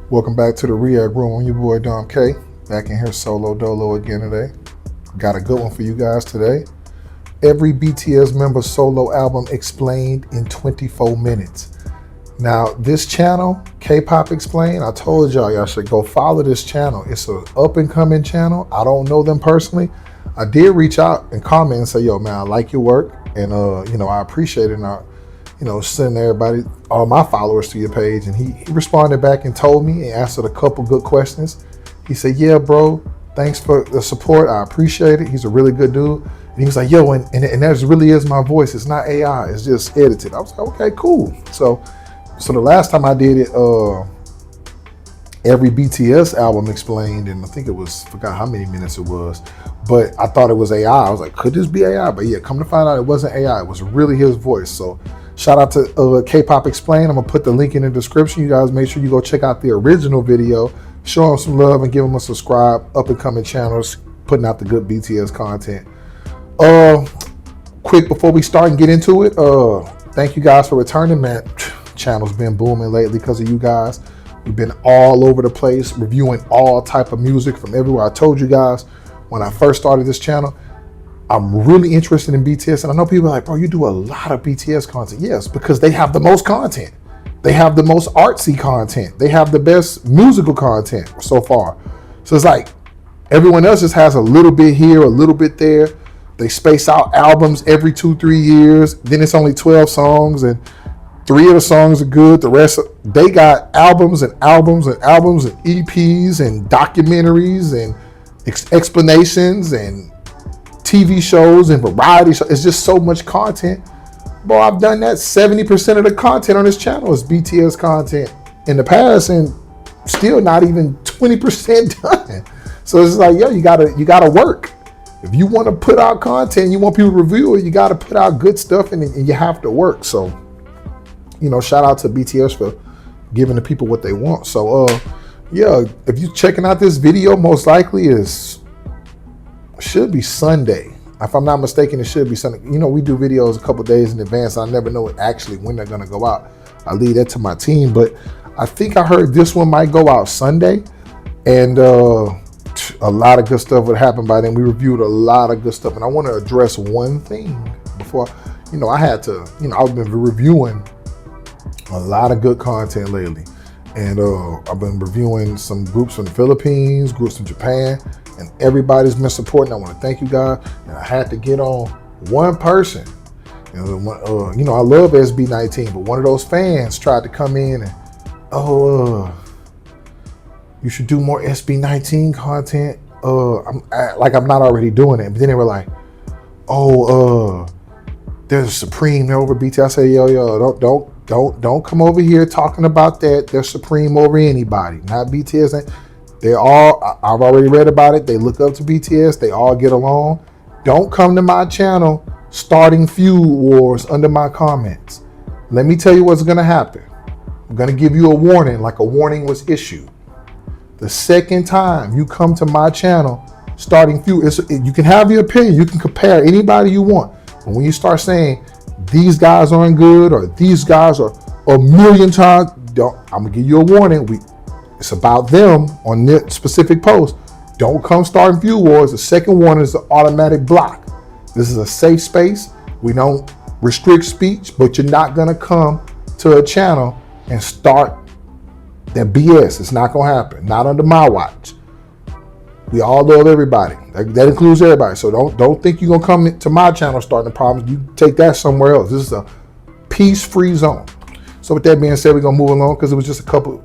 Welcome back to the React Room. I'm your boy Dom K. Back in here solo dolo again today. Got a good one for you guys today. Every BTS member solo album explained in 24 minutes. Now, this channel, K-Pop Explained, I told y'all should go follow this channel. It's an up-and-coming channel. I don't know them personally. I did reach out and comment and say, yo, man, I like your work. And, I appreciate it. And I, send everybody, all my followers to your page. And he responded back and told me and answered a couple good questions. He said, yeah, bro, thanks for the support. I appreciate it. He's a really good dude. And he was like, yo, and that really is my voice. It's not AI. It's just edited. I was like, okay, cool. So the last time I did it, every BTS album explained, and I think it was, forgot how many minutes it was, but I thought it was AI. I was like, could this be AI? But yeah, come to find out it wasn't AI. It was really his voice. So shout out to K-Pop Explained. I'm gonna put the link in the description. You guys make sure you go check out the original video, show them some love and give them a subscribe. Up and coming channels, putting out the good BTS content. Quick before we start and get into it, thank you guys for returning, man. Channel's been booming lately because of you guys. We've been all over the place reviewing all type of music from everywhere. I told you guys when I first started this channel, I'm really interested in BTS. And I know people are like, bro, you do a lot of BTS content. Yes, because they have the most content. They have the most artsy content. They have the best musical content so far. So it's like everyone else just has a little bit here, a little bit there. They space out albums every 2-3 years. Then it's only 12 songs and 3 of the songs are good. The rest, they got albums and albums and albums and EPs and documentaries and explanations and TV shows and variety shows. It's just so much content. Bro, I've done that. 70% of the content on this channel is BTS content in the past and still not even 20% done. So it's like, yo, you gotta work. If you want to put out content, you want people to review it, you got to put out good stuff and you have to work. So, shout out to BTS for giving the people what they want. So, yeah, if you're checking out this video, most likely should be Sunday. If I'm not mistaken, it should be Sunday. We do videos a couple days in advance. I never know actually when they're going to go out. I leave that to my team. But I think I heard this one might go out Sunday. And a lot of good stuff would happen by then. We reviewed a lot of good stuff. And I want to address one thing before, I had to, I've been reviewing a lot of good content lately. And I've been reviewing some groups from the Philippines, groups from Japan, and everybody's been supporting. I want to thank you guys. And I had to get on one person. I love SB19, but one of those fans tried to come in and, you should do more SB19 content. I'm not already doing it. But then they were like, there's a Supreme over BTS. I say, yo, don't come over here talking about that. They're Supreme over anybody, not BTS. I've already read about it. They look up to BTS. They all get along. Don't come to my channel starting feud wars under my comments. Let me tell you what's going to happen. I'm going to give you a warning, like a warning was issued. The second time you come to my channel starting feud, you can have your opinion. You can compare anybody you want. But when you start saying these guys aren't good or these guys are a million times, I'm going to give you a warning. It's about them on this specific post. Don't come starting feud wars. The second one is an automatic block. This is a safe space. We don't restrict speech, but you're not going to come to a channel and start that BS. It's not going to happen. Not under my watch. We all love everybody. That includes everybody. So don't think you're going to come to my channel starting problems. You take that somewhere else. This is a peace-free zone. So with that being said, we're going to move along because it was just a couple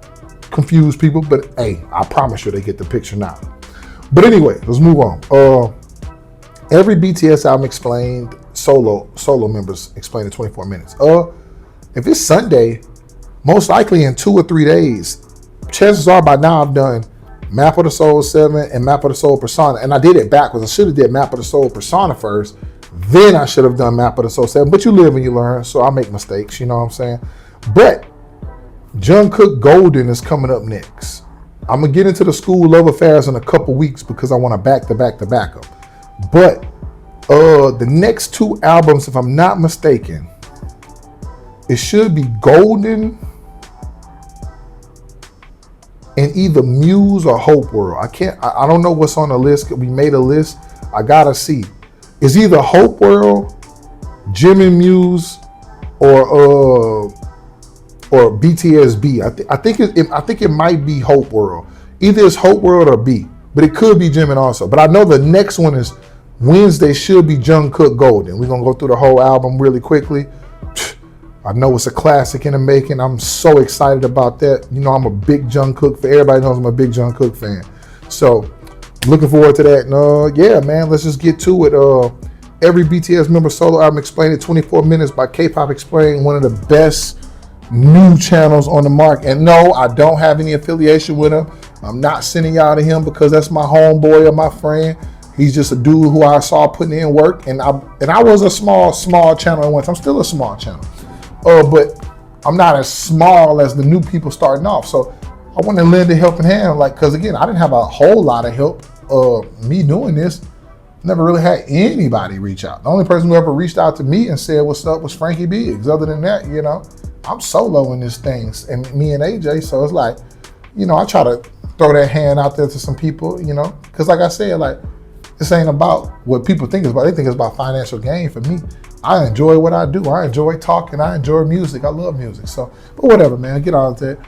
confused people. But hey, I promise you they get the picture now. But anyway, let's move on. Every BTS album explained, solo members explained in 24 minutes. If it's Sunday, most likely in 2 or 3 days, chances are by now I've done Map of the Soul 7 and Map of the Soul Persona. And I did it backwards. I should have did Map of the Soul Persona first. Then I should have done Map of the Soul 7. But you live and you learn, so I make mistakes, you know what I'm saying? But Jungkook Golden is coming up next. I'm going to get into the school love affairs in a couple weeks because I want to back them. But the next 2 albums, if I'm not mistaken, it should be Golden in either Muse or Hope World. I don't know what's on the list. We made a list. I gotta see. It's either Hope World, Jimin Muse, or BTSB. I think it might be Hope World. Either it's Hope World or B, but it could be Jimin also. But I know the next one is Wednesday. Should be Jungkook Golden. We're gonna go through the whole album really quickly. I know it's a classic in the making. I'm so excited about that. You know, I'm a big Jungkook fan. Everybody knows I'm a big Jungkook fan. So looking forward to that. And yeah, man, let's just get to it. Every BTS member solo album explained in 24 minutes by K-Pop Explained, one of the best new channels on the market. And no, I don't have any affiliation with him. I'm not sending y'all to him because that's my homeboy or my friend. He's just a dude who I saw putting in work. And I was a small channel at once. I'm still a small channel. But I'm not as small as the new people starting off. So I want to lend a helping hand, because again, I didn't have a whole lot of help. Me doing this, never really had anybody reach out. The only person who ever reached out to me and said what's up was Frankie Biggs. Other than that, I'm solo in this thing, and me and AJ. So it's like, I try to throw that hand out there to some people, because like I said, this ain't about what people think it's about. They think it's about financial gain. For me, I enjoy what I do. I enjoy talking. I enjoy music. I love music. So, but whatever, man. Get on with that.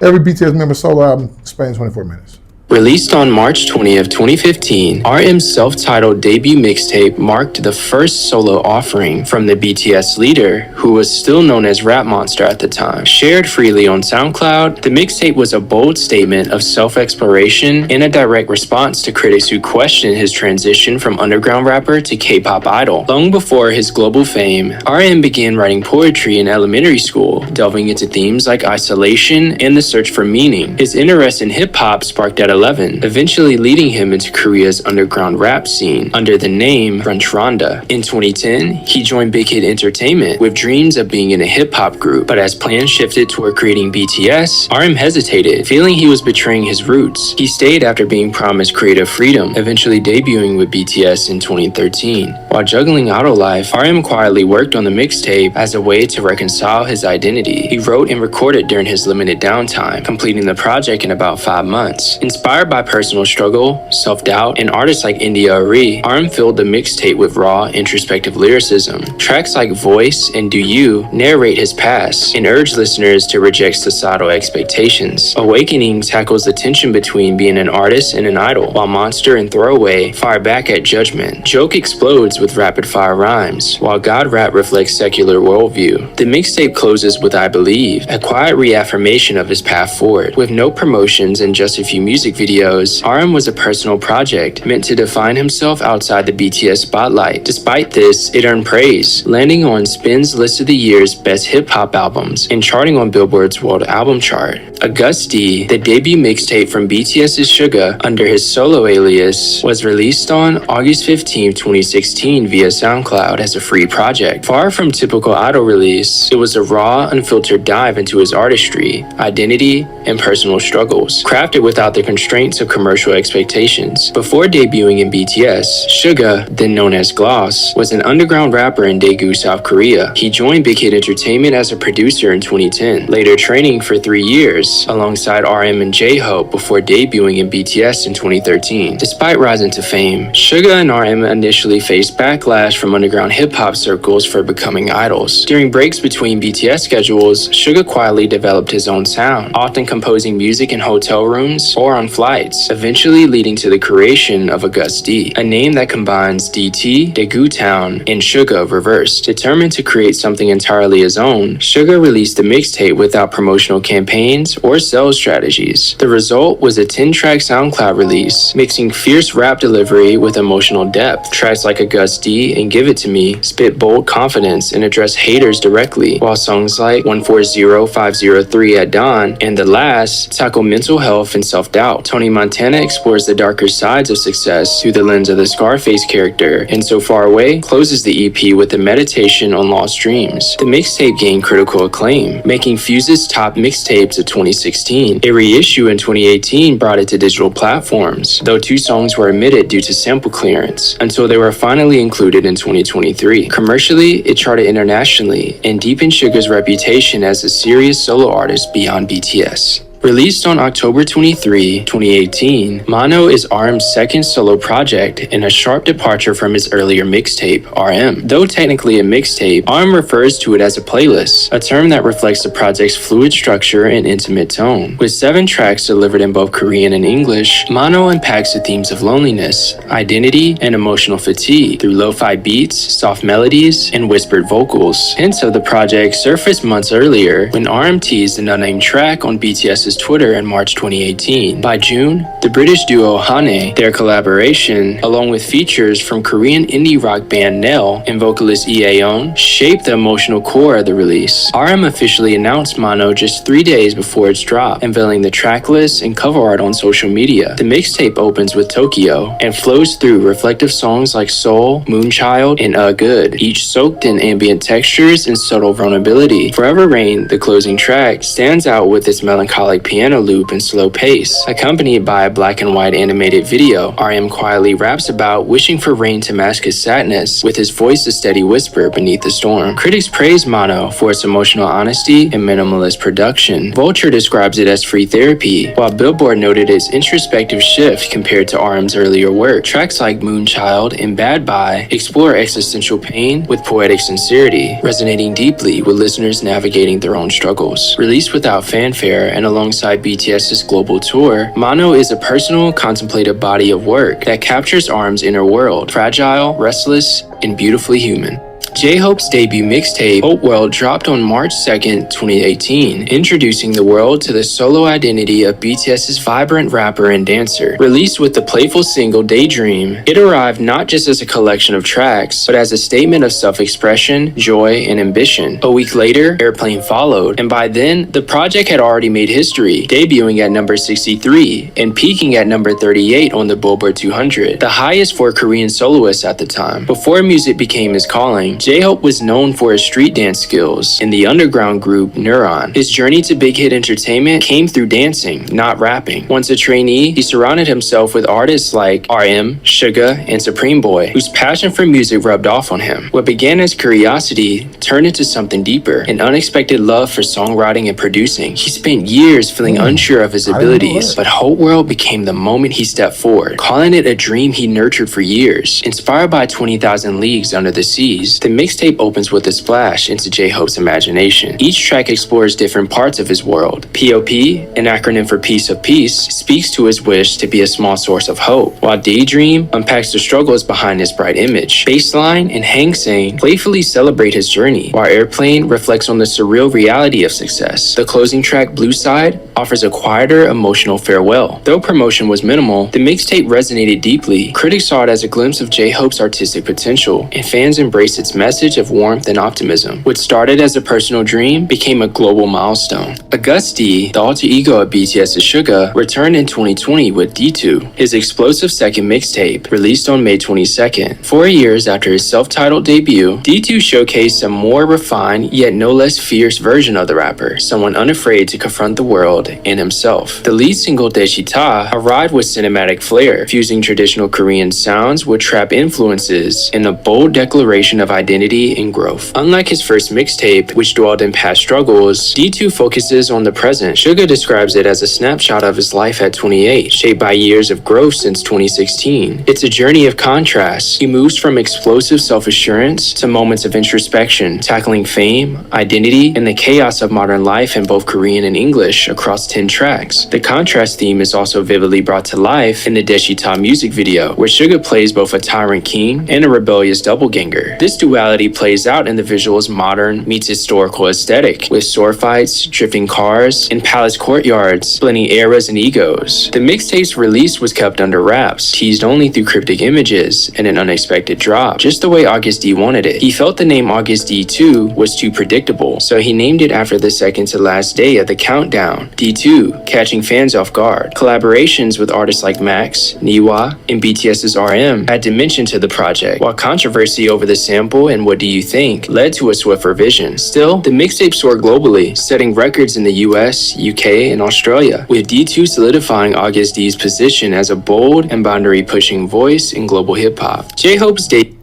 Every BTS member solo album spans 24 minutes. Released on March 20th, 2015, RM's self-titled debut mixtape marked the first solo offering from the BTS leader, who was still known as Rap Monster at the time. Shared freely on SoundCloud, the mixtape was a bold statement of self-exploration and a direct response to critics who questioned his transition from underground rapper to K-pop idol. Long before his global fame, RM began writing poetry in elementary school, delving into themes like isolation and the search for meaning. His interest in hip-hop sparked at 11, eventually leading him into Korea's underground rap scene under the name Brunch Ronda. In 2010, he joined Big Hit Entertainment with dreams of being in a hip-hop group, but as plans shifted toward creating BTS, RM hesitated, feeling he was betraying his roots. He stayed after being promised creative freedom, eventually debuting with BTS in 2013. While juggling idol life, RM quietly worked on the mixtape as a way to reconcile his identity. He wrote and recorded during his limited downtime, completing the project in about 5 months. Inspired by personal struggle, self-doubt, and artists like Indigo, RM filled the mixtape with raw, introspective lyricism. Tracks like Voice and Do You narrate his past and urge listeners to reject societal expectations. Awakening tackles the tension between being an artist and an idol, while Monster and Throwaway fire back at judgment. Joke explodes with rapid-fire rhymes, while God Rap reflects secular worldview. The mixtape closes with I Believe, a quiet reaffirmation of his path forward. With no promotions and just a few music videos, RM was a personal project meant to define himself outside the BTS spotlight. Despite this, it earned praise, landing on Spin's list of the year's best hip-hop albums and charting on Billboard's World Album Chart. Agust D, the debut mixtape from BTS's SUGA under his solo alias, was released on August 15, 2016 via SoundCloud as a free project. Far from typical idol release, it was a raw, unfiltered dive into his artistry, identity, and personal struggles, crafted without the constraints of commercial expectations. Before debuting in BTS, SUGA, then known as Gloss, was an underground rapper in Daegu, South Korea. He joined Big Hit Entertainment as a producer in 2010, later training for 3 years alongside RM and JHope before debuting in BTS in 2013. Despite rising to fame, SUGA and RM initially faced backlash from underground hip-hop circles for becoming idols. During breaks between BTS schedules, SUGA quietly developed his own sound, often composing music in hotel rooms or on flights, eventually leading to the creation of Agust D, a name that combines DT, Daegu Town, and SUGA reversed. Determined to create something entirely his own, SUGA released the mixtape without promotional campaigns or sales strategies. The result was a 10-track SoundCloud release, mixing fierce rap delivery with emotional depth. Tracks like Agust D and Give It To Me spit bold confidence and address haters directly, while songs like 140503 at Dawn and The Last tackle mental health and self-doubt. Tony Montana explores the darker sides of success through the lens of the Scarface character, and So Far Away closes the EP with a meditation on lost dreams. The mixtape gained critical acclaim, making Fuse's top mixtapes of 2016. A reissue in 2018 brought it to digital platforms, though 2 songs were omitted due to sample clearance, until they were finally included in 2023. Commercially, it charted internationally and deepened SUGA's reputation as a serious solo artist beyond BTS. Released on October 23, 2018, Mono is RM's second solo project and a sharp departure from his earlier mixtape, RM. Though technically a mixtape, RM refers to it as a playlist, a term that reflects the project's fluid structure and intimate tone. With 7 tracks delivered in both Korean and English, Mono unpacks the themes of loneliness, identity, and emotional fatigue through lo-fi beats, soft melodies, and whispered vocals. Hints of the project surfaced months earlier when RM teased an unnamed track on BTS's Twitter in March 2018. By June, the British duo Hane, their collaboration, along with features from Korean indie rock band Nell and vocalist Taehyung, shaped the emotional core of the release. RM officially announced Mono just 3 days before its drop, unveiling the track list and cover art on social media. The mixtape opens with Tokyo and flows through reflective songs like Soul, Moonchild, and Good, each soaked in ambient textures and subtle vulnerability. Forever Rain, the closing track, stands out with its melancholic piano loop and slow pace. Accompanied by a black and white animated video, RM quietly raps about wishing for rain to mask his sadness, with his voice a steady whisper beneath the storm. Critics praise Mono for its emotional honesty and minimalist production. Vulture describes it as free therapy, while Billboard noted its introspective shift compared to RM's earlier work. Tracks like Moonchild and Bad Bye explore existential pain with poetic sincerity, resonating deeply with listeners navigating their own struggles. Released without fanfare and alongside BTS's global tour, Mono is a personal, contemplative body of work that captures RM's inner world, fragile, restless, and beautifully human. JHope's debut mixtape, Hope World, dropped on March 2nd, 2018, introducing the world to the solo identity of BTS's vibrant rapper and dancer. Released with the playful single Daydream, it arrived not just as a collection of tracks, but as a statement of self-expression, joy, and ambition. A week later, Airplane followed, and by then, the project had already made history, debuting at number 63 and peaking at number 38 on the Billboard 200, the highest for a Korean soloist at the time. Before music became his calling, JHope was known for his street dance skills in the underground group Neuron. His journey to big hit entertainment came through dancing, not rapping. Once a trainee, he surrounded himself with artists like RM, SUGA, and Supreme Boy, whose passion for music rubbed off on him. What began as curiosity turned into something deeper, an unexpected love for songwriting and producing. He spent years feeling unsure of his abilities, but Hope World became the moment he stepped forward, calling it a dream he nurtured for years. Inspired by 20,000 Leagues Under the Seas, the mixtape opens with a splash into JHope's imagination. Each track explores different parts of his world. POP, an acronym for Piece of Peace, speaks to his wish to be a small source of hope, while Daydream unpacks the struggles behind his bright image. Baseline and Hang Sang playfully celebrate his journey, while Airplane reflects on the surreal reality of success. The closing track, Blue Side, offers a quieter, emotional farewell. Though promotion was minimal, the mixtape resonated deeply. Critics saw it as a glimpse of JHope's artistic potential, and fans embraced its message of warmth and optimism. What started as a personal dream became a global milestone. Agust D, the alter ego of BTS's SUGA, returned in 2020 with D2, his explosive second mixtape, released on May 22nd. 4 years after his self-titled debut, D2 showcased a more refined yet no less fierce version of the rapper, someone unafraid to confront the world and himself. The lead single Deshita arrived with cinematic flair, fusing traditional Korean sounds with trap influences in a bold declaration of identity and growth. Unlike his first mixtape, which dwelled in past struggles, D2 focuses on the present. SUGA describes it as a snapshot of his life at 28, shaped by years of growth since 2016. It's a journey of contrast. He moves from explosive self-assurance to moments of introspection, tackling fame, identity, and the chaos of modern life in both Korean and English across 10 tracks. The contrast theme is also vividly brought to life in the Deshita music video, where SUGA plays both a tyrant king and a rebellious doppelganger. This duality plays out in the visual's modern meets historical aesthetic, with sword fights, drifting cars, and palace courtyards, blending eras and egos. The mixtape's release was kept under wraps, teased only through cryptic images and an unexpected drop, just the way Agust D wanted it. He felt the name Agust D2 was too predictable, so he named it after the second to last day of the countdown, D2, catching fans off guard. Collaborations with artists like Max, Niwa, and BTS's RM add dimension to the project, while controversy over the sample and What Do You Think led to a swift revision. Still, the mixtape soared globally, setting records in the US, UK, and Australia, with D2 solidifying Agust D's position as a bold and boundary-pushing voice in global hip-hop. JHope's debut.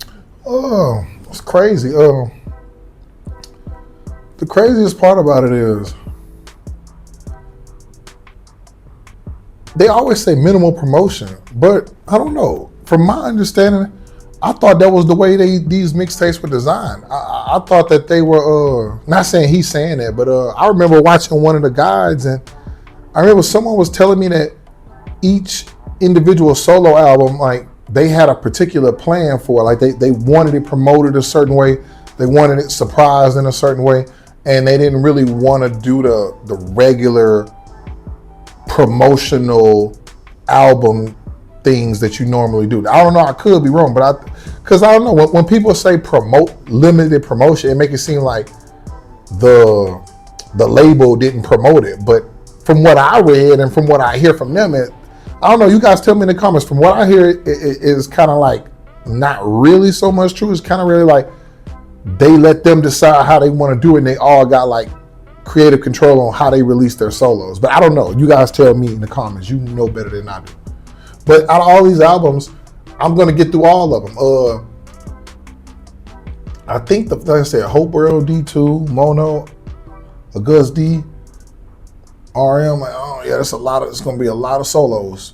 Oh, it's crazy. The craziest part about it is they always say minimal promotion, but I don't know. From my understanding, I thought that was the way these mixtapes were designed. I thought that they were, not saying he's saying that, but I remember watching one of the guides, and I remember someone was telling me that each individual solo album, like, they had a particular plan for it. Like, they wanted it promoted a certain way, they wanted it surprised in a certain way, and they didn't really want to do the regular promotional album things that you normally do. I don't know, I could be wrong, but because I don't know, when people say limited promotion, it make it seem like the label didn't promote it. But from what I read and from what I hear from them, I don't know, you guys tell me in the comments. From what I hear, it is kind of like not really so much true. It's kind of really like they let them decide how they want to do it, and they all got like creative control on how they release their solos. But I don't know. You guys tell me in the comments. You know better than I do. But out of all these albums, I'm gonna get through all of them. I think like I said, Hope World D2, Mono, Agust D, RM. Like, oh yeah, it's gonna be a lot of solos.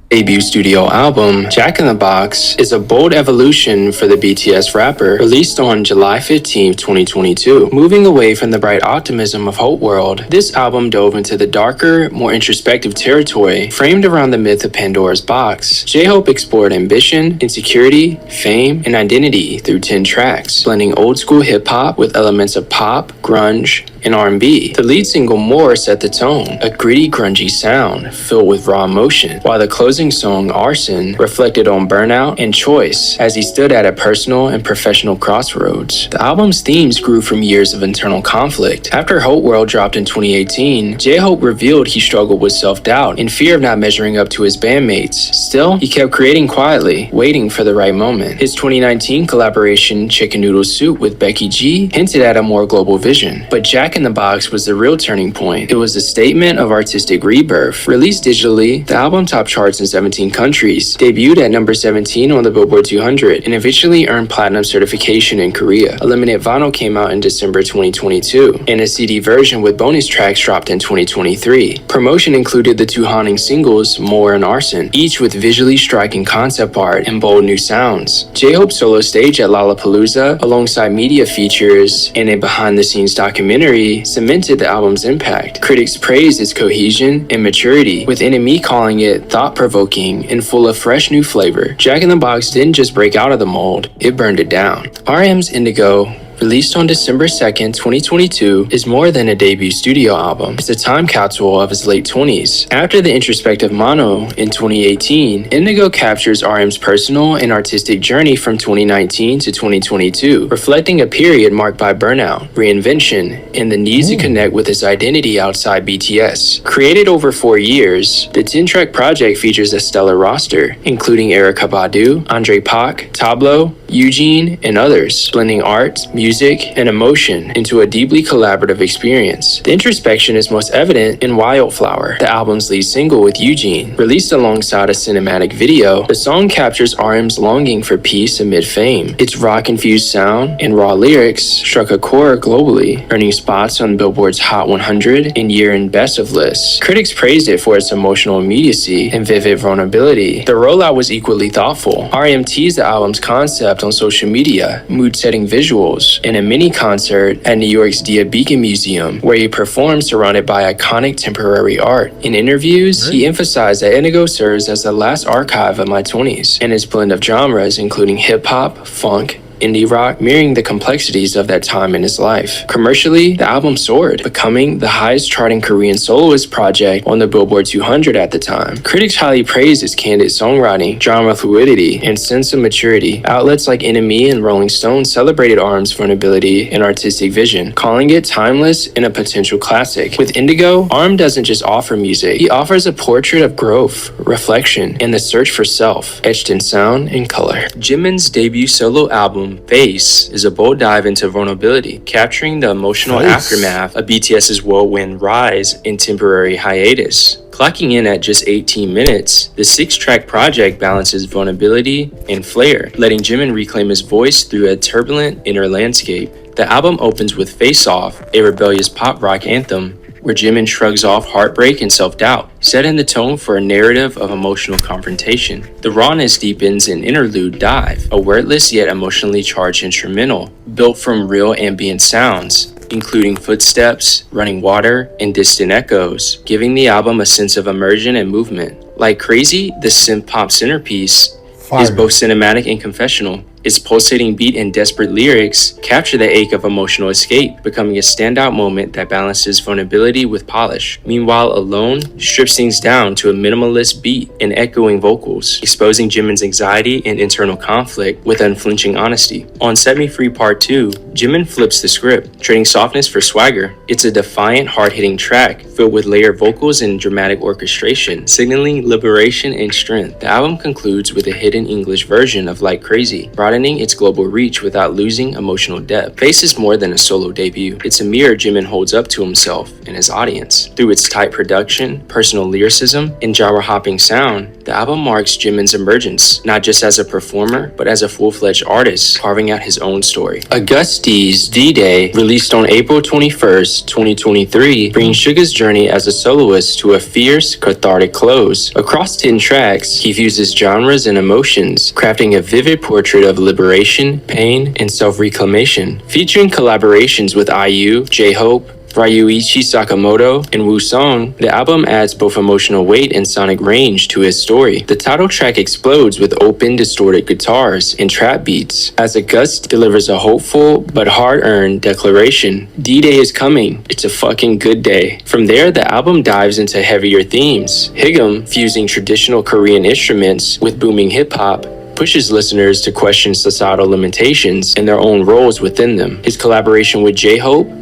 Debut studio album, Jack in the Box, is a bold evolution for the BTS rapper, released on July 15, 2022. Moving away from the bright optimism of Hope World, this album dove into the darker, more introspective territory framed around the myth of Pandora's box. JHope explored ambition, insecurity, fame, and identity through 10 tracks, blending old school hip-hop with elements of pop, grunge, and R&B. The lead single More set the tone, a gritty, grungy sound filled with raw emotion, while the closing song Arson reflected on burnout and choice as he stood at a personal and professional crossroads. The album's themes grew from years of internal conflict. After Hope World dropped in 2018, JHope revealed he struggled with self-doubt and fear of not measuring up to his bandmates. Still, he kept creating quietly, waiting for the right moment. His 2019 collaboration Chicken Noodle Soup with Becky G hinted at a more global vision, but Jack in the Box was the real turning point. It was a statement of artistic rebirth. Released digitally, the album topped charts in 17 countries, debuted at number 17 on the Billboard 200, and eventually earned platinum certification in Korea. A limited vinyl came out in December 2022, and a CD version with bonus tracks dropped in 2023. Promotion included the two haunting singles, More and Arson, each with visually striking concept art and bold new sounds. JHope's solo stage at Lollapalooza, alongside media features and a behind-the-scenes documentary, cemented the album's impact. Critics praised its cohesion and maturity, with NME calling it thought-provoking and full of fresh new flavor. Jack in the Box didn't just break out of the mold, it burned it down. RM's Indigo, released on December 2nd, 2022, is more than a debut studio album. It's a time capsule of his late 20s. After the introspective Mono in 2018, Indigo captures RM's personal and artistic journey from 2019 to 2022, reflecting a period marked by burnout, reinvention, and the need to connect with his identity outside BTS. Created over 4 years, the 10-track project features a stellar roster, including Erykah Badu, Andre Pak, Tablo, Eugene, and others, blending art, music, and emotion into a deeply collaborative experience. The introspection is most evident in Wildflower, the album's lead single with Eugene. Released alongside a cinematic video, the song captures RM's longing for peace amid fame. Its rock-infused sound and raw lyrics struck a chord globally, earning spots on Billboard's Hot 100 and year-end Best of lists. Critics praised it for its emotional immediacy and vivid vulnerability. The rollout was equally thoughtful. RM teased the album's concept on social media, mood-setting visuals, in a mini concert at New York's Dia Beacon Museum, where he performed surrounded by iconic temporary art. In interviews, he emphasized that Indigo serves as the last archive of my 20s, and its blend of genres including hip-hop, funk, indie rock, mirroring the complexities of that time in his life. Commercially, the album soared, becoming the highest charting Korean soloist project on the Billboard 200 at the time. Critics highly praised its candid songwriting, genre fluidity, and sense of maturity. Outlets like NME and Rolling Stone celebrated RM's vulnerability and artistic vision, calling it timeless and a potential classic. With Indigo, RM doesn't just offer music, he offers a portrait of growth, reflection, and the search for self, etched in sound and color. Jimin's debut solo album, Face, is a bold dive into vulnerability, capturing the emotional aftermath of BTS's whirlwind rise and temporary hiatus. Clocking in at just 18 minutes, the 6-track project balances vulnerability and flair, letting Jimin reclaim his voice through a turbulent inner landscape. The album opens with Face Off, a rebellious pop rock anthem, where Jimin shrugs off heartbreak and self-doubt, setting the tone for a narrative of emotional confrontation. The rawness deepens in Interlude Dive, a wordless yet emotionally charged instrumental, built from real ambient sounds, including footsteps, running water, and distant echoes, giving the album a sense of immersion and movement. Like Crazy, the synth-pop centerpiece is both cinematic and confessional. Its pulsating beat and desperate lyrics capture the ache of emotional escape, becoming a standout moment that balances vulnerability with polish. Meanwhile, Alone strips things down to a minimalist beat and echoing vocals, exposing Jimin's anxiety and internal conflict with unflinching honesty. On Set Me Free Part 2, Jimin flips the script, trading softness for swagger. It's a defiant, hard-hitting track filled with layered vocals and dramatic orchestration, signaling liberation and strength. The album concludes with a hidden English version of Like Crazy, broadening its global reach without losing emotional depth. Face is more than a solo debut. It's a mirror Jimin holds up to himself and his audience. Through its tight production, personal lyricism, and genre-hopping sound, the album marks Jimin's emergence, not just as a performer, but as a full-fledged artist, carving out his own story. Agust D's D-Day, released on April 21st, 2023, brings SUGA's journey as a soloist to a fierce, cathartic close. Across 10 tracks, he fuses genres and emotions, crafting a vivid portrait of liberation, pain, and self-reclamation. Featuring collaborations with IU, JHope, Ryuichi Sakamoto, and Woo-sung, the album adds both emotional weight and sonic range to his story. The title track explodes with open, distorted guitars and trap beats, as Agust delivers a hopeful but hard-earned declaration. D-Day is coming. It's a fucking good day. From there, the album dives into heavier themes. Higum, fusing traditional Korean instruments with booming hip-hop, pushes listeners to question societal limitations and their own roles within them. His collaboration with JHope,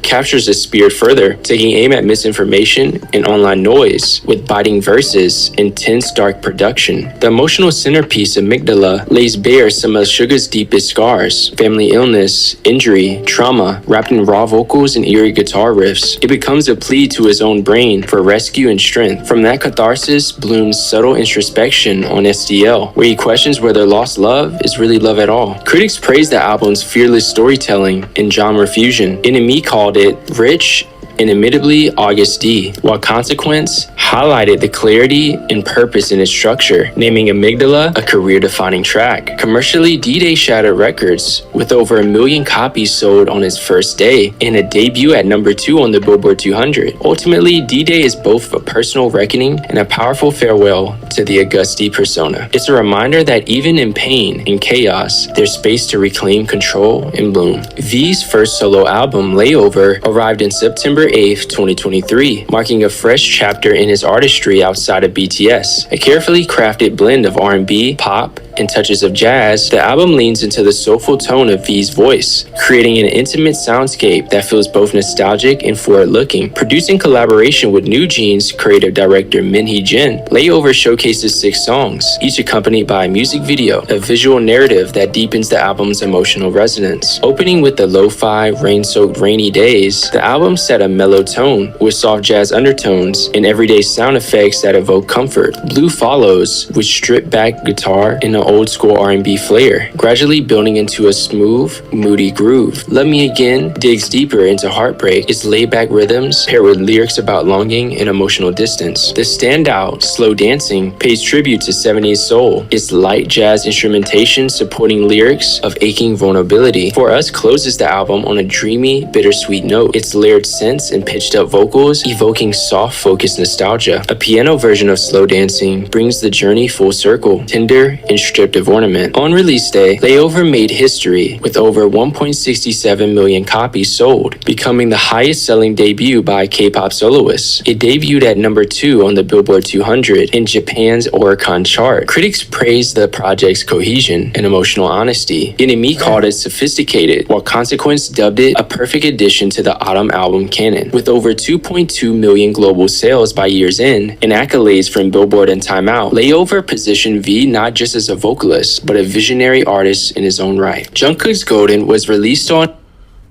captures this spirit further, taking aim at misinformation and online noise with biting verses, intense dark production. The emotional centerpiece, Amygdala, lays bare some of SUGA's deepest scars: family illness, injury, trauma, wrapped in raw vocals and eerie guitar riffs. It becomes a plea to his own brain for rescue and strength. From that catharsis blooms subtle introspection on SDL, where he questions whether lost love is really love at all. Critics praise the album's fearless storytelling and genre fusion. Enemy called it rich and admittedly Agust D, while Consequence highlighted the clarity and purpose in its structure, naming Amygdala a career-defining track. Commercially, D-Day shattered records, with over 1 million copies sold on its first day, and a debut at number 2 on the Billboard 200. Ultimately, D-Day is both a personal reckoning and a powerful farewell to the Agust D persona. It's a reminder that even in pain and chaos, there's space to reclaim control and bloom. V's first solo album, Layover, arrived in September 8th, 2023, marking a fresh chapter in his artistry outside of BTS. A carefully crafted blend of R&B, pop, and touches of jazz, the album leans into the soulful tone of V's voice, creating an intimate soundscape that feels both nostalgic and forward-looking. Produced in collaboration with New Jeans creative director Minhee Jin, Layover showcases 6 songs, each accompanied by a music video, a visual narrative that deepens the album's emotional resonance. Opening with the lo-fi, rain-soaked rainy days, the album set a mellow tone with soft jazz undertones and everyday sound effects that evoke comfort. Blue follows with stripped-back guitar and an old-school R&B flair, gradually building into a smooth, moody groove. Love Me Again digs deeper into heartbreak, its laid-back rhythms paired with lyrics about longing and emotional distance. The standout, Slow Dancing, pays tribute to 70s soul, its light jazz instrumentation supporting lyrics of aching vulnerability. For Us closes the album on a dreamy, bittersweet note, its layered synths and pitched-up vocals evoking soft, focused nostalgia. A piano version of Slow Dancing brings the journey full circle, tender and stripped of ornament. On release day, Layover made history with over 1.67 million copies sold, becoming the highest-selling debut by a K-pop soloist. It debuted at number 2 on the Billboard 200 in Japan's Oricon chart. Critics praised the project's cohesion and emotional honesty. Enemy called it sophisticated, while Consequence dubbed it a perfect addition to the autumn album canon. With over 2.2 million global sales by year's end and accolades from Billboard and Time Out, Layover positioned V not just as a vocalist, but a visionary artist in his own right. Jungkook's Golden was released on...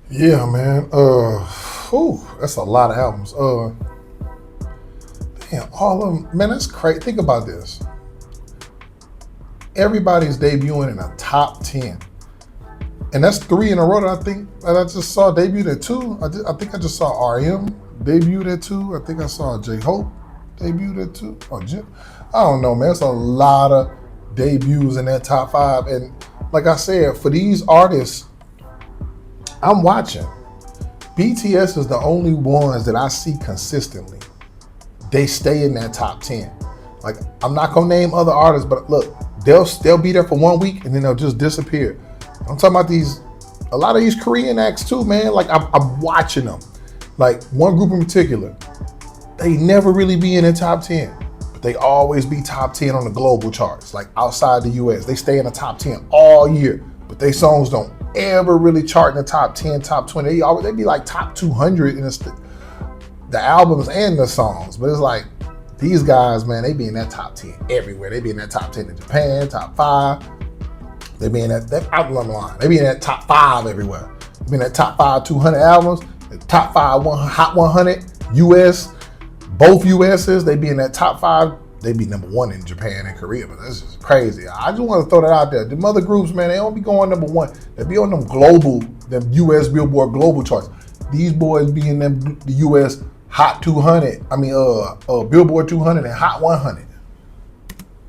Yeah, man. That's a lot of albums. Damn, all of them. Man, that's crazy. Think about this. Everybody's debuting in a top 10. And that's 3 in a row that I think that I just saw debuted at 2. I think I just saw RM debuted at 2. I think I saw JHope debuted at 2. Or Jim. I don't know, man. It's a lot of debuts in that top 5. And like I said, for these artists, I'm watching. BTS is the only ones that I see consistently. They stay in that top 10. Like, I'm not gonna name other artists, but look, they'll be there for 1 week and then they'll just disappear. I'm talking about a lot of these Korean acts too, man. Like, I'm watching them. Like, one group in particular, they never really be in the top 10, but they always be top 10 on the global charts, like outside the US. They stay in the top 10 all year, but their songs don't ever really chart in the top 10, top 20. They be like top 200 in the albums and the songs. But it's like, these guys, man, they be in that top 10 everywhere. They be in that top 10 in Japan, top 5. They be in that out the line. They be in that top 5 everywhere. They be in that top 5 200 albums, the top 5 Hot 100 US, both US's. They be in that top 5. They be number 1 in Japan and Korea, but that's just crazy. I just want to throw that out there. The other groups, man, they don't be going number 1. They be on them US Billboard global charts. These boys be in them the US Hot 200. Billboard 200 and Hot 100.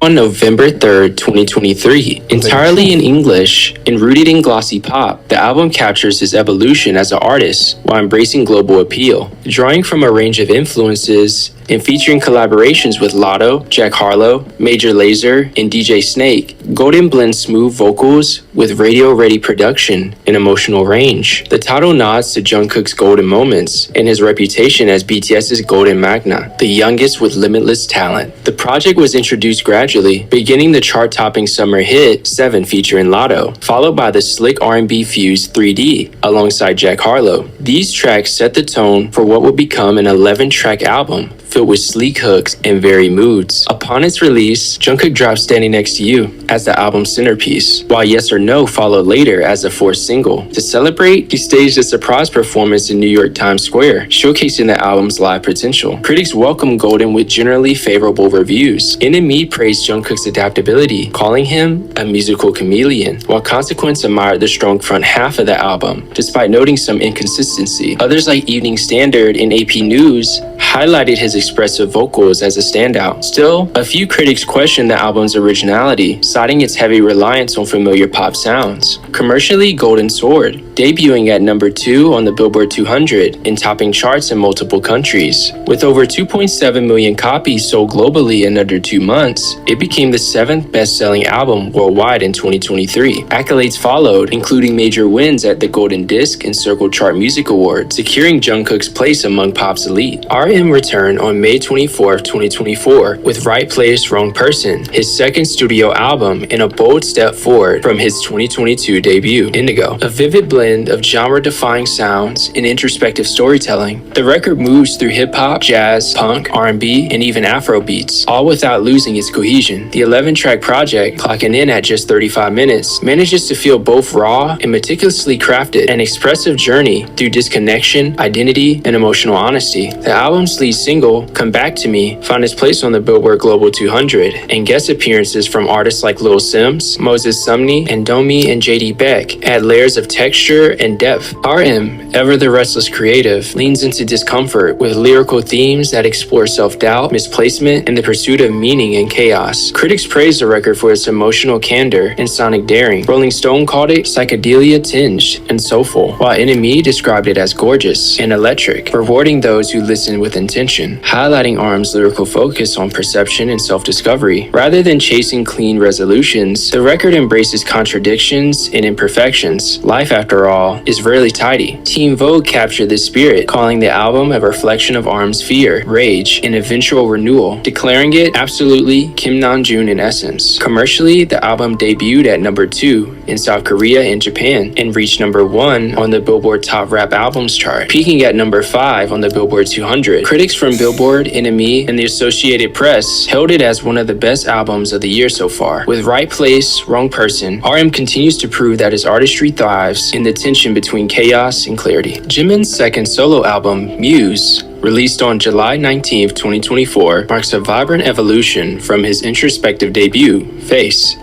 On November 3rd, 2023, entirely in English and rooted in glossy pop, the album captures his evolution as an artist while embracing global appeal, drawing from a range of influences and featuring collaborations with Lotto, Jack Harlow, Major Lazer, and DJ Snake. Golden blends smooth vocals with radio-ready production and emotional range. The title nods to Jungkook's golden moments and his reputation as BTS's golden magna, the youngest with limitless talent. The project was introduced gradually, beginning the chart-topping summer hit 7 featuring Lotto, followed by the slick R&B fused 3D alongside Jack Harlow. These tracks set the tone for what would become an 11-track album filled with sleek hooks and varied moods. Upon its release, Jungkook dropped Standing Next to You as the album's centerpiece, while Yes or No followed later as a 4th single. To celebrate, he staged a surprise performance in New York Times Square, showcasing the album's live potential. Critics welcomed Golden with generally favorable reviews. NME praised Jungkook's adaptability, calling him a musical chameleon, while Consequence admired the strong front half of the album, despite noting some inconsistency. Others like Evening Standard and AP News highlighted his expressive vocals as a standout. Still, a few critics questioned the album's originality, citing its heavy reliance on familiar pop sounds. Commercially, Golden soared, debuting at number 2 on the Billboard 200 and topping charts in multiple countries. With over 2.7 million copies sold globally in under 2 months, it became the 7th best-selling album worldwide in 2023. Accolades followed, including major wins at the Golden Disc and Circle Chart Music Awards, securing Jungkook's place among pop's elite. RM returned on May 24, 2024, with Right Place, Wrong Person, his second studio album, and a bold step forward from his 2022 debut, Indigo. A vivid blend of genre-defying sounds and introspective storytelling, the record moves through hip-hop, jazz, punk, R&B, and even Afro beats, all without losing its cohesion. The 11-track project, clocking in at just 35 minutes, manages to feel both raw and meticulously crafted, an expressive journey through disconnection, identity, and emotional honesty. The album's lead single, Come Back to Me, found its place on the Billboard Global 200, and guest appearances from artists like Lil Sims, Moses Sumney, and Domi and JD Beck add layers of texture and depth. RM, ever the restless creative, leans into discomfort with lyrical themes that explore self-doubt, misplacement, and the pursuit of meaning in chaos. Critics praised the record for its emotional candor and sonic daring. Rolling Stone called it psychedelia-tinged and soulful, while NME described it as gorgeous and electric, rewarding those who listen with intention, highlighting RM's lyrical focus on perception and self-discovery. Rather than chasing clean resolutions, the record embraces contradictions and imperfections. Life, after all, is rarely tidy. Teen Vogue captured this spirit, calling the album a reflection of RM's fear, rage, and eventual renewal, declaring it absolutely Kim Namjoon in essence. Commercially, the album debuted at number 2 in South Korea and Japan, and reached number 1 on the Billboard Top Rap Albums chart, peaking at number 5 on the Billboard 200. Critics from Billboard, NME, and the Associated Press hailed it as one of the best albums of the year so far. With Right Place, Wrong Person, RM continues to prove that his artistry thrives in the tension between chaos and clarity. Jimin's second solo album, Muse, released on July 19, 2024, marks a vibrant evolution from his introspective debut, Face.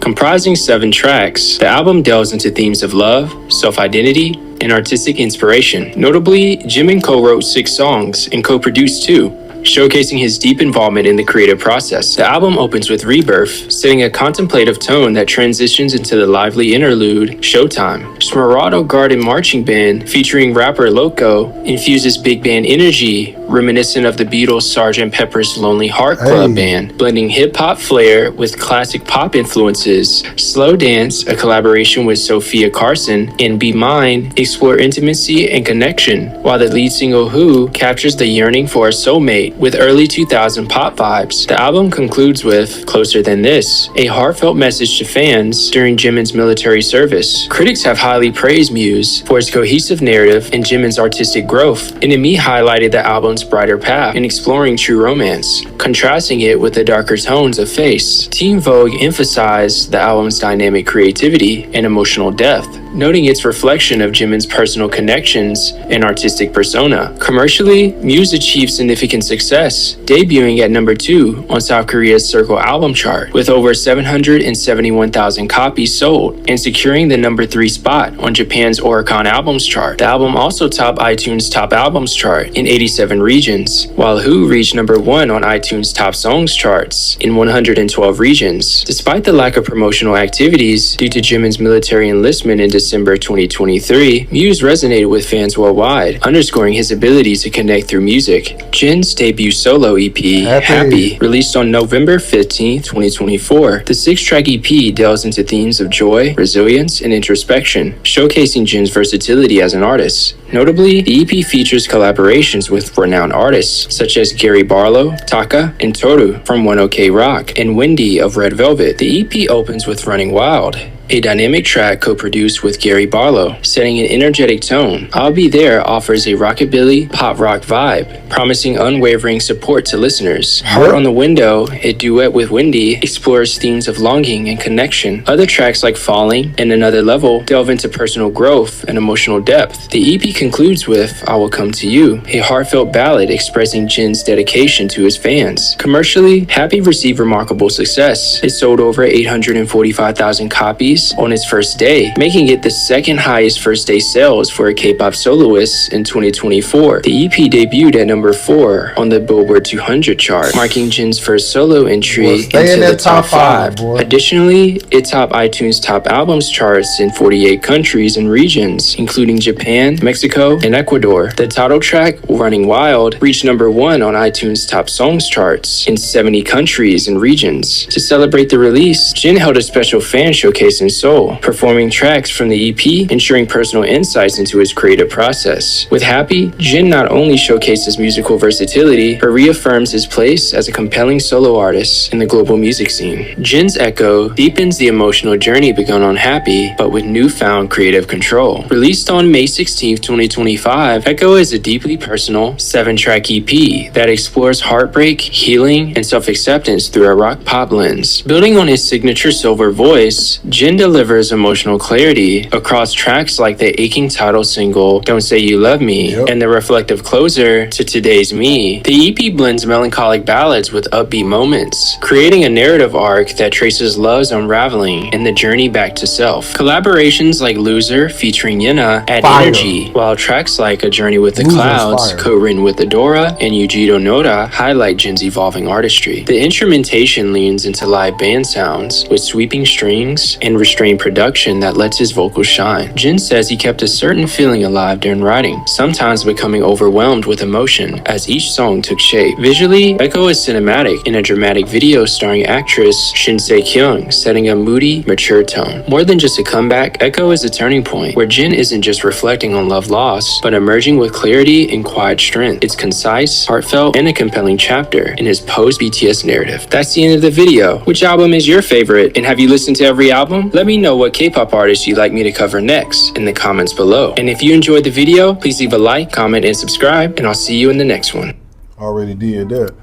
Comprising 7 tracks, the album delves into themes of love, self-identity, and artistic inspiration. Notably, Jimin co-wrote 6 songs and co-produced 2, showcasing his deep involvement in the creative process. The album opens with Rebirth, setting a contemplative tone that transitions into the lively interlude, Showtime. Smeraldo Garden Marching Band, featuring rapper Loco, infuses big band energy, reminiscent of the Beatles' Sgt. Pepper's Lonely Heart Club Band, blending hip-hop flair with classic pop influences. Slow Dance, a collaboration with Sophia Carson, and Be Mine explore intimacy and connection, while the lead single Who captures the yearning for a soulmate with early 2000 pop vibes. The album concludes with Closer Than This, a heartfelt message to fans during Jimin's military service. Critics have highly praised Muse for its cohesive narrative and Jimin's artistic growth. NME highlighted the album's brighter path in exploring true romance, contrasting it with the darker tones of Face. Teen Vogue emphasized the album's dynamic creativity and emotional depth, noting its reflection of Jimin's personal connections and artistic persona. Commercially, Muse achieved significant success, debuting at number 2 on South Korea's Circle album chart, with over 771,000 copies sold, and securing the number 3 spot on Japan's Oricon albums chart. The album also topped iTunes Top Albums chart in 87 regions, while Who reached number 1 on iTunes Top Songs charts in 112 regions. Despite the lack of promotional activities due to Jimin's military enlistment in December 2023, Muse resonated with fans worldwide, underscoring his ability to connect through music. Jin's debut solo EP, Happy, released on November 15, 2024. The 6-track EP delves into themes of joy, resilience, and introspection, showcasing Jin's versatility as an artist. Notably, the EP features collaborations with renowned artists such as Gary Barlow, Taka, and Toru from 1OK Rock, and Wendy of Red Velvet. The EP opens with Running Wild, a dynamic track co-produced with Gary Barlow, setting an energetic tone. I'll Be There offers a rockabilly, pop rock vibe, promising unwavering support to listeners. Heart on the Window, a duet with Wendy, explores themes of longing and connection. Other tracks like Falling and Another Level delve into personal growth and emotional depth. The EP concludes with I Will Come to You, a heartfelt ballad expressing Jin's dedication to his fans. Commercially, Happy received remarkable success. It sold over 845,000 copies on its first day, making it the second highest first day sales for a K-pop soloist in 2024. The EP debuted at number 4 on the Billboard 200 chart, marking Jin's first solo entry into the top 5. Additionally, it topped iTunes Top Albums charts in 48 countries and regions, including Japan, Mexico, and Ecuador. The title track, Running Wild, reached number 1 on iTunes Top Songs charts in 70 countries and regions. To celebrate the release, Jin held a special fan showcase in Seoul, performing tracks from the EP, ensuring personal insights into his creative process. With Happy, Jin not only showcases musical versatility, but reaffirms his place as a compelling solo artist in the global music scene. Jin's Echo deepens the emotional journey begun on Happy, but with newfound creative control. Released on May 16, 2025, Echo is a deeply personal 7-track EP that explores heartbreak, healing, and self-acceptance through a rock pop lens. Building on his signature silver voice, Jin delivers emotional clarity across tracks like the aching title single Don't Say You Love Me and the reflective closer To Today's Me. The EP blends melancholic ballads with upbeat moments, creating a narrative arc that traces love's unraveling and the journey back to self. Collaborations like Loser featuring Yena add energy, while tracks like A Journey with the Clouds, co-written with Adora and Yujiro Noda, highlight Jin's evolving artistry. The instrumentation leans into live band sounds with sweeping strings and restrained production that lets his vocals shine. Jin says he kept a certain feeling alive during writing, sometimes becoming overwhelmed with emotion as each song took shape. Visually, Echo is cinematic in a dramatic video starring actress Shin Se-kyung, setting a moody, mature tone. More than just a comeback, Echo is a turning point where Jin isn't just reflecting on love lost, but emerging with clarity and quiet strength. It's concise, heartfelt, and a compelling chapter in his post-BTS narrative. That's the end of the video. Which album is your favorite, and have you listened to every album? Let me know what K-pop artists you'd like me to cover next in the comments below. And if you enjoyed the video, please leave a like, comment, and subscribe, and I'll see you in the next one. Already did that.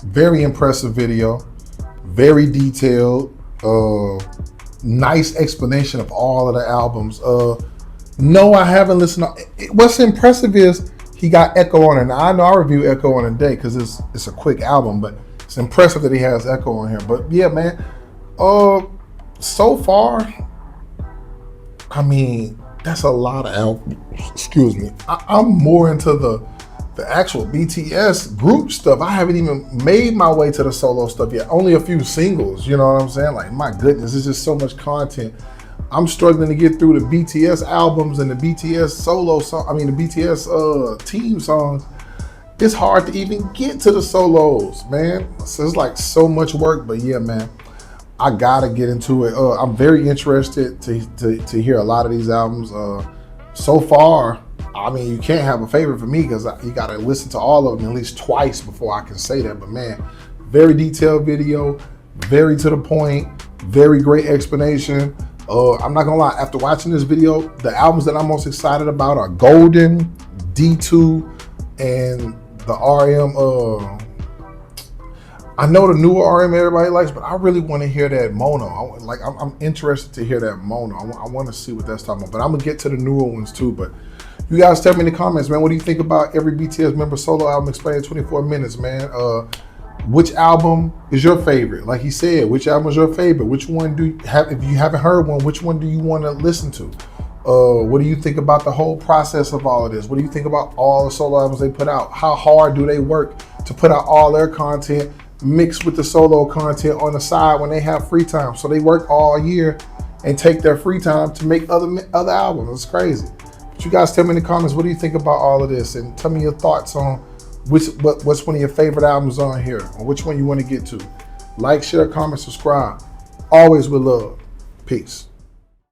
Very impressive video, very detailed, nice explanation of all of the albums. No, I haven't listened. What's impressive is he got Echo on it. Now, I know I review Echo on a day because it's a quick album, but it's impressive that he has Echo on here. But yeah, man, so far I mean, that's a lot of albums. Excuse me. I'm more into the actual BTS group stuff. I haven't even made my way to the solo stuff yet. Only a few singles, you know what I'm saying? Like, my goodness, there's just so much content. I'm struggling to get through the BTS albums and the BTS solo song. I mean, the BTS team songs. It's hard to even get to the solos, man. So it's like so much work, but yeah, man, I gotta get into it. I'm very interested to hear a lot of these albums. So far, I mean, you can't have a favorite for me because you gotta listen to all of them at least twice before I can say that. But man, very detailed video, very to the point, very great explanation. I'm not gonna lie, after watching this video, the albums that I'm most excited about are Golden, D2, and the RM. I know the newer RM everybody likes, but I really want to hear that Mono. I'm interested to hear that Mono. I want to see what that's talking about. But I'm gonna get to the newer ones too. But you guys tell me in the comments, man. What do you think about every BTS member solo album explained in 24 minutes, man? Which album is your favorite? Like he said, which album is your favorite? Which one do you have? If you haven't heard one, which one do you want to listen to? What do you think about the whole process of all of this? What do you think about all the solo albums they put out? How hard do they work to put out all their content mixed with the solo content on the side when they have free time? So they work all year and take their free time to make other albums. It's crazy. But you guys tell me in the comments, what do you think about all of this? And tell me your thoughts on what's one of your favorite albums on here, or which one you want to get to. Like, share, comment, subscribe. Always with love. Peace.